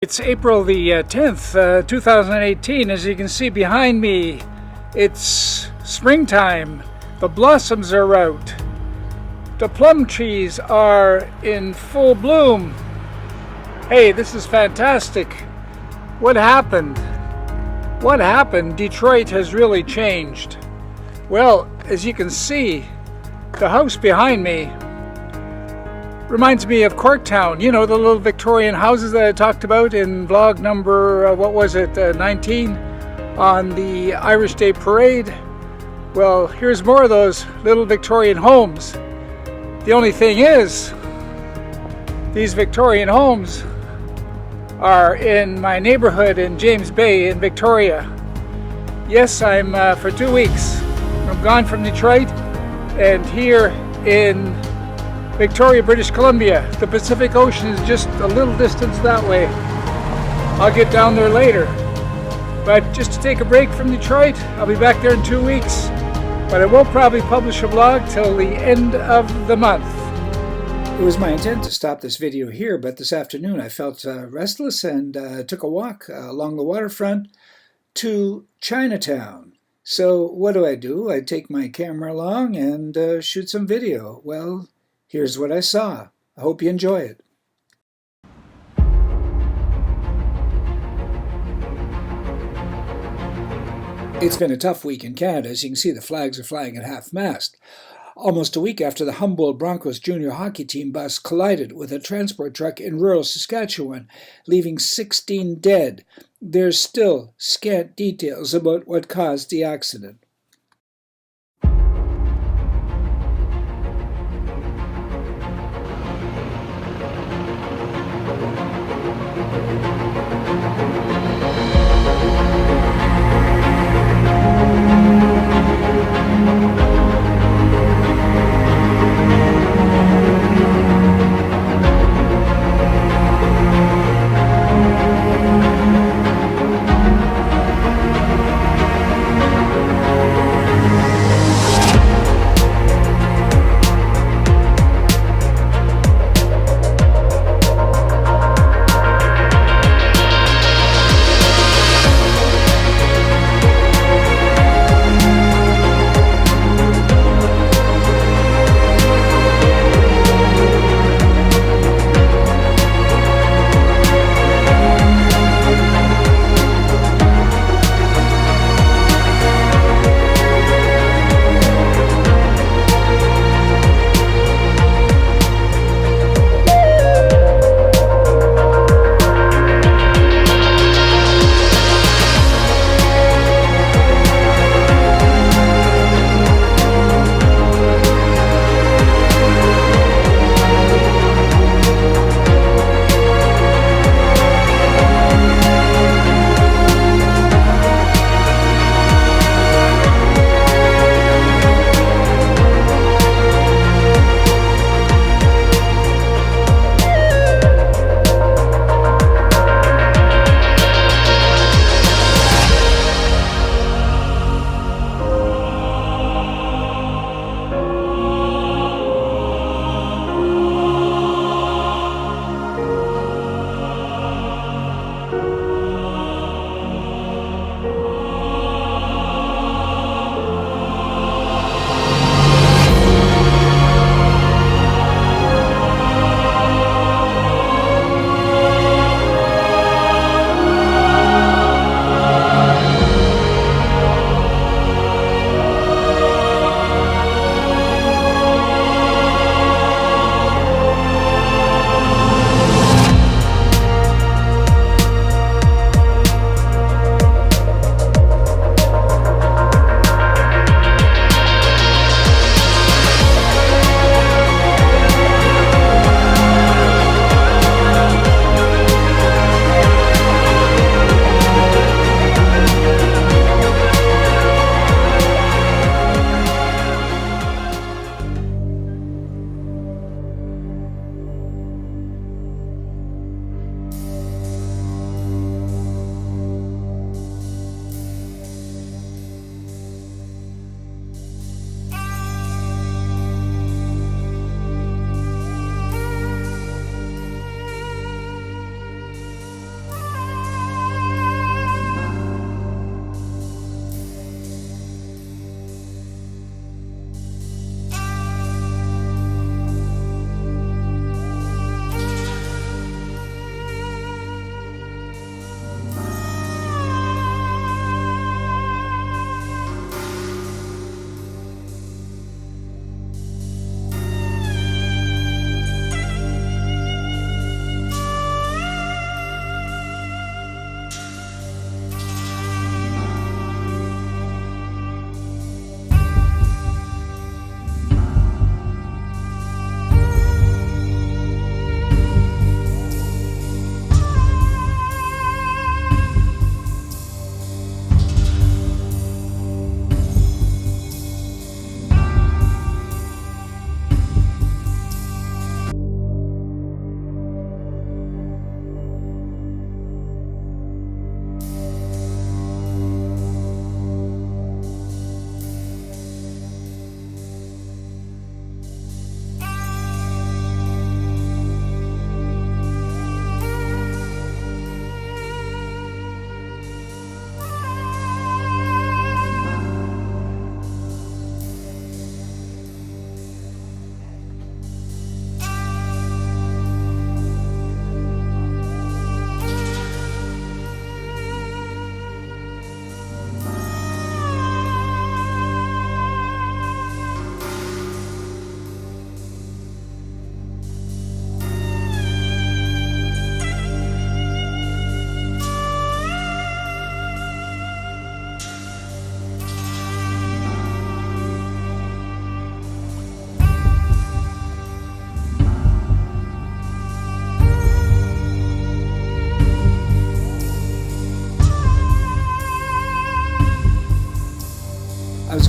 It's April the 10th, 2018. As you can see behind me, it's springtime. The blossoms are out. The plum trees are in full bloom. Hey, this is fantastic. What happened? What happened? Detroit has really changed. Well, as you can see, the house behind me reminds me of Corktown. You know, the little Victorian houses that I talked about in vlog number, 19 on the Irish Day Parade. Well, here's more of those little Victorian homes. The only thing is, these Victorian homes are in my neighborhood in James Bay in Victoria. Yes, I'm for 2 weeks. I'm gone from Detroit and here in Victoria, British Columbia. The Pacific Ocean is just a little distance that way. I'll get down there later. But just to take a break from Detroit, I'll be back there in 2 weeks. But I won't probably publish a vlog till the end of the month. It was my intent to stop this video here, but this afternoon I felt restless and took a walk along the waterfront to Chinatown. So what do? I take my camera along and shoot some video. Well, here's what I saw. I hope you enjoy it. It's been a tough week in Canada. As you can see, the flags are flying at half-mast. Almost a week after the Humboldt Broncos junior hockey team bus collided with a transport truck in rural Saskatchewan, leaving 16 dead. There's still scant details about what caused the accident.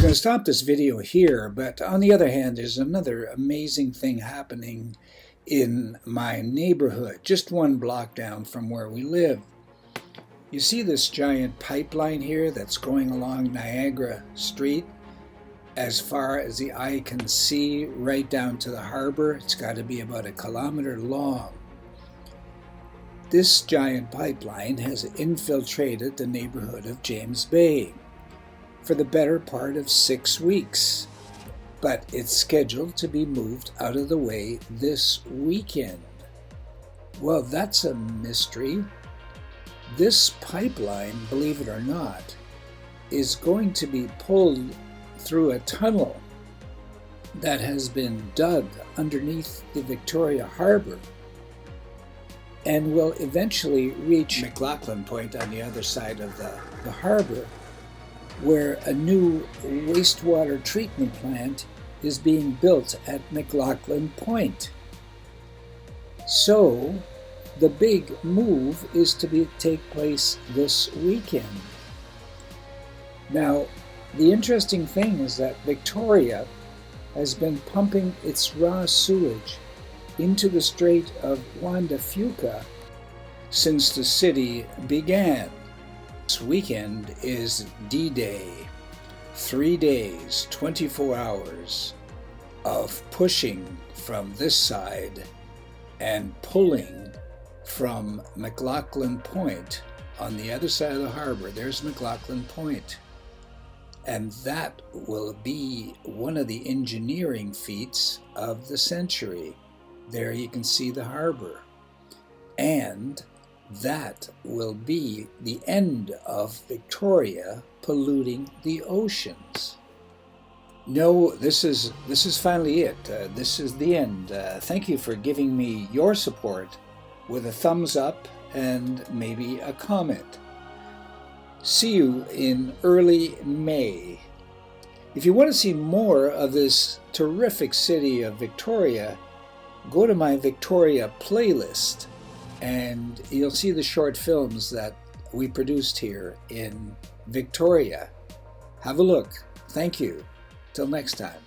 going to stop this video here, but on the other hand, there's another amazing thing happening in my neighborhood, just one block down from where we live. You see this giant pipeline here that's going along Niagara Street as far as the eye can see, right down to the harbor. It's got to be about 1 kilometer long. This giant pipeline has infiltrated the neighborhood of James Bay for the better part of 6 weeks, but it's scheduled to be moved out of the way this weekend. Well, that's a mystery. This pipeline, believe it or not, is going to be pulled through a tunnel that has been dug underneath the Victoria Harbor and will eventually reach McLaughlin Point on the other side of the harbor, where a new wastewater treatment plant is being built at McLaughlin Point. So the big move is to take place this weekend. Now, the interesting thing is that Victoria has been pumping its raw sewage into the Strait of Juan de Fuca since the city began. This weekend is D-Day. 3 days, 24 hours of pushing from this side and pulling from McLaughlin Point on the other side of the harbor. There's McLaughlin Point. And that will be one of the engineering feats of the century. There you can see the harbor. And that will be the end of Victoria polluting the oceans. No, this is finally it. This is the end. Thank you for giving me your support with a thumbs up and maybe a comment. See you in early May. If you want to see more of this terrific city of Victoria, go to my Victoria playlist and you'll see the short films that we produced here in Victoria. Have a look. Thank you. Till next time.